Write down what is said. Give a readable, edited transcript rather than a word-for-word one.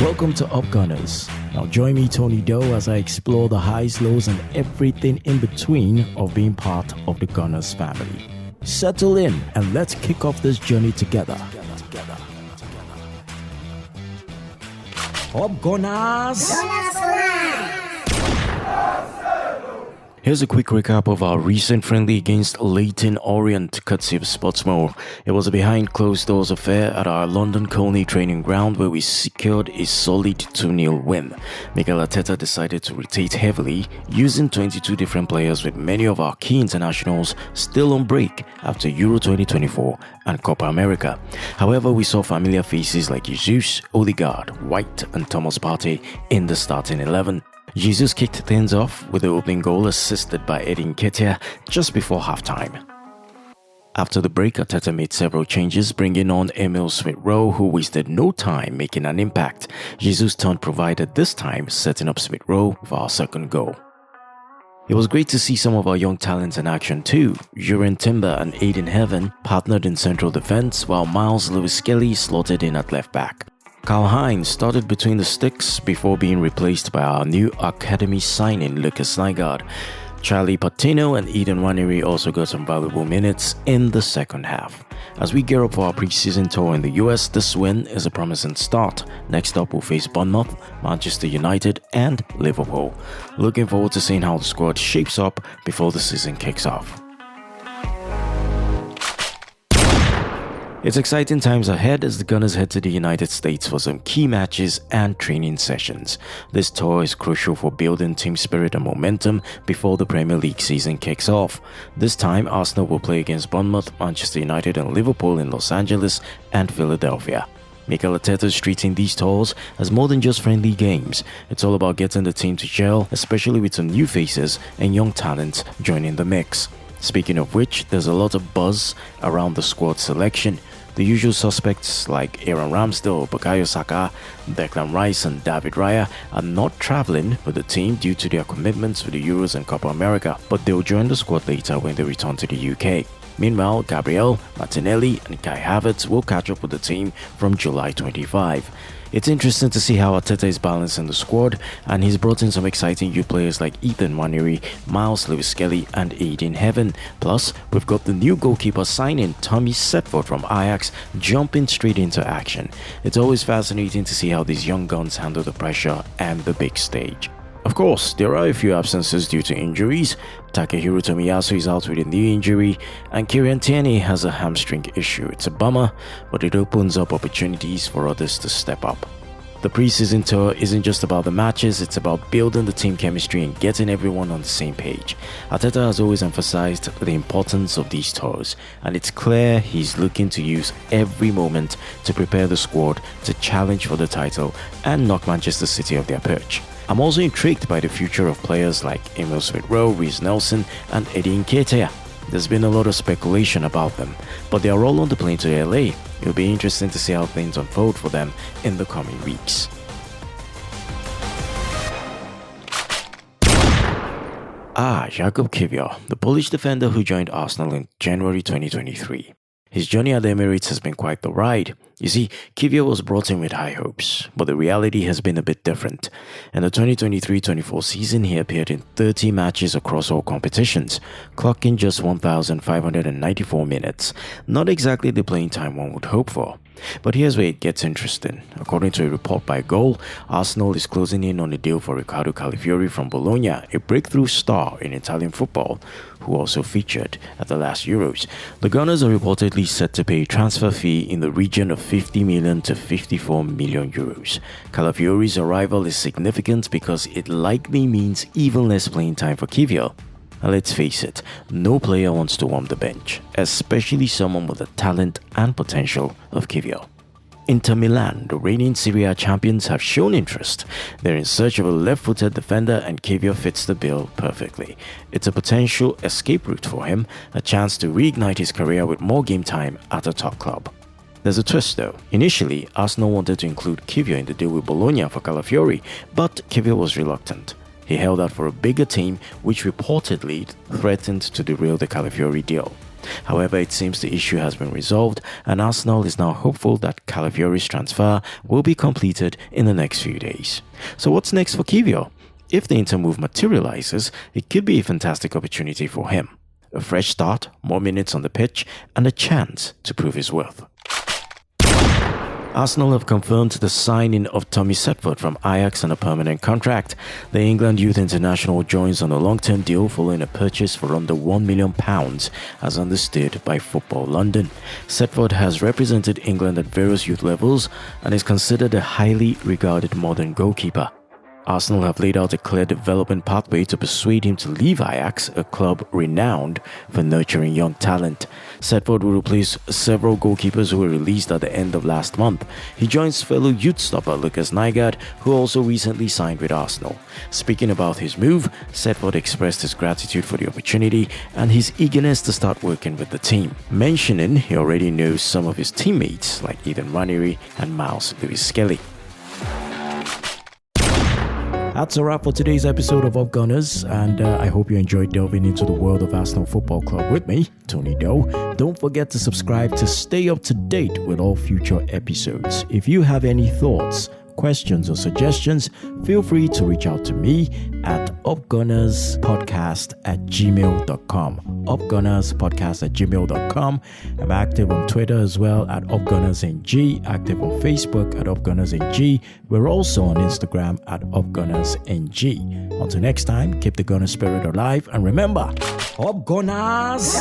Welcome to Up Gunners. Now join me, Tony Doe, as I explore the highs, lows, and everything in between of being part of the Gunners family. Settle in and let's kick off this journey together. Up Gunners! Here's a quick recap of our recent friendly against Leyton Orient, courtesy of Sportsmo. It was a behind-closed-doors affair at our London Colney training ground where we secured a solid 2-0 win. Mikel Arteta decided to rotate heavily, using 22 different players with many of our key internationals still on break after Euro 2024 and Copa America. However, we saw familiar faces like Jesus, Odegaard, White and Thomas Partey in the starting 11. Jesus kicked things off with the opening goal assisted by Eddie Nketiah just before halftime. After the break, Arteta made several changes, bringing on Emile with Rowe, who wasted no time making an impact. Jesus' turn provided this time, setting up with Rowe for our second goal. It was great to see some of our young talents in action too. Jurriën Timber and Ayden Heaven partnered in central defense, while Myles Lewis-Skelly slotted in at left back. Karl-Heinz started between the sticks before being replaced by our new academy signing Lucas Nygaard. Charlie Patino and Ethan Nwaneri also got some valuable minutes in the second half. As we gear up for our preseason tour in the US, this win is a promising start. Next up, we'll face Bournemouth, Manchester United and Liverpool. Looking forward to seeing how the squad shapes up before the season kicks off. It's exciting times ahead as the Gunners head to the United States for some key matches and training sessions. This tour is crucial for building team spirit and momentum before the Premier League season kicks off. This time, Arsenal will play against Bournemouth, Manchester United and Liverpool in Los Angeles and Philadelphia. Mikel Arteta is treating these tours as more than just friendly games. It's all about getting the team to gel, especially with some new faces and young talents joining the mix. Speaking of which, there's a lot of buzz around the squad selection. The usual suspects like Aaron Ramsdale, Bukayo Saka, Declan Rice and David Raya are not travelling with the team due to their commitments with the Euros and Copa America, but they'll join the squad later when they return to the UK. Meanwhile, Gabriel, Martinelli and Havertz will catch up with the team from July 25. It's interesting to see how Arteta is balancing the squad, and he's brought in some exciting youth players like Ethan Nwaneri, Myles Lewis-Skelly and Ayden Heaven. Plus, we've got the new goalkeeper signing Tommy Setford from Ajax jumping straight into action. It's always fascinating to see how these young guns handle the pressure and the big stage. Of course, there are a few absences due to injuries. Takehiro Tomiyasu is out with a knee injury, and Kieran Tierney has a hamstring issue. It's a bummer, but it opens up opportunities for others to step up. The preseason tour isn't just about the matches, it's about building the team chemistry and getting everyone on the same page. Arteta has always emphasized the importance of these tours, and it's clear he's looking to use every moment to prepare the squad to challenge for the title and knock Manchester City off their perch. I'm also intrigued by the future of players like Emile Rowe, Reece Nelson and Eddie Nketiah. There's been a lot of speculation about them, but they are all on the plane to LA. It'll be interesting to see how things unfold for them in the coming weeks. Jakub Kiwior, the Polish defender who joined Arsenal in January 2023. His journey at the Emirates has been quite the ride. You see, Kiwior was brought in with high hopes, but the reality has been a bit different. In the 2023-24 season, he appeared in 30 matches across all competitions, clocking just 1,594 minutes. Not exactly the playing time one would hope for. But here's where it gets interesting. According to a report by Goal, Arsenal is closing in on a deal for Riccardo Calafiori from Bologna, a breakthrough star in Italian football, who also featured at the last Euros. The Gunners are reportedly set to pay a transfer fee in the region of 50 million to 54 million euros. Calafiori's arrival is significant because it likely means even less playing time for Kiwior. And let's face it, no player wants to warm the bench, especially someone with the talent and potential of Kiwior. Inter Milan, the reigning Serie A champions, have shown interest. They're in search of a left-footed defender and Kiwior fits the bill perfectly. It's a potential escape route for him, a chance to reignite his career with more game time at a top club. There's a twist though. Initially, Arsenal wanted to include Kiwior in the deal with Bologna for Calafiori, but Kiwior was reluctant. He held out for a bigger team, which reportedly threatened to derail the Calafiori deal. However, it seems the issue has been resolved, and Arsenal is now hopeful that Calafiori's transfer will be completed in the next few days. So what's next for Kiwior? If the Inter move materializes, it could be a fantastic opportunity for him. A fresh start, more minutes on the pitch, and a chance to prove his worth. Arsenal have confirmed the signing of Tommy Setford from Ajax on a permanent contract. The England youth international joins on a long-term deal following a purchase for under £1 million, as understood by Football London. Setford has represented England at various youth levels and is considered a highly regarded modern goalkeeper. Arsenal have laid out a clear development pathway to persuade him to leave Ajax, a club renowned for nurturing young talent. Setford will replace several goalkeepers who were released at the end of last month. He joins fellow youth stopper Lucas Nygaard, who also recently signed with Arsenal. Speaking about his move, Setford expressed his gratitude for the opportunity and his eagerness to start working with the team, mentioning he already knows some of his teammates like Ethan Nwaneri and Myles Lewis-Skelly. That's a wrap for today's episode of Up Gunners, and I hope you enjoyed delving into the world of Arsenal Football Club with me, Tony Doe. Don't forget to subscribe to stay up to date with all future episodes. If you have any thoughts, questions, or suggestions, feel free to reach out to me at upgunnerspodcast@gmail.com. upgunnerspodcast@gmail.com. I'm active on Twitter as well at upgunnersng, active on Facebook at upgunnersng. We're also on Instagram at upgunnersng. Until next time, keep the gunner spirit alive, and remember, Up Gunners!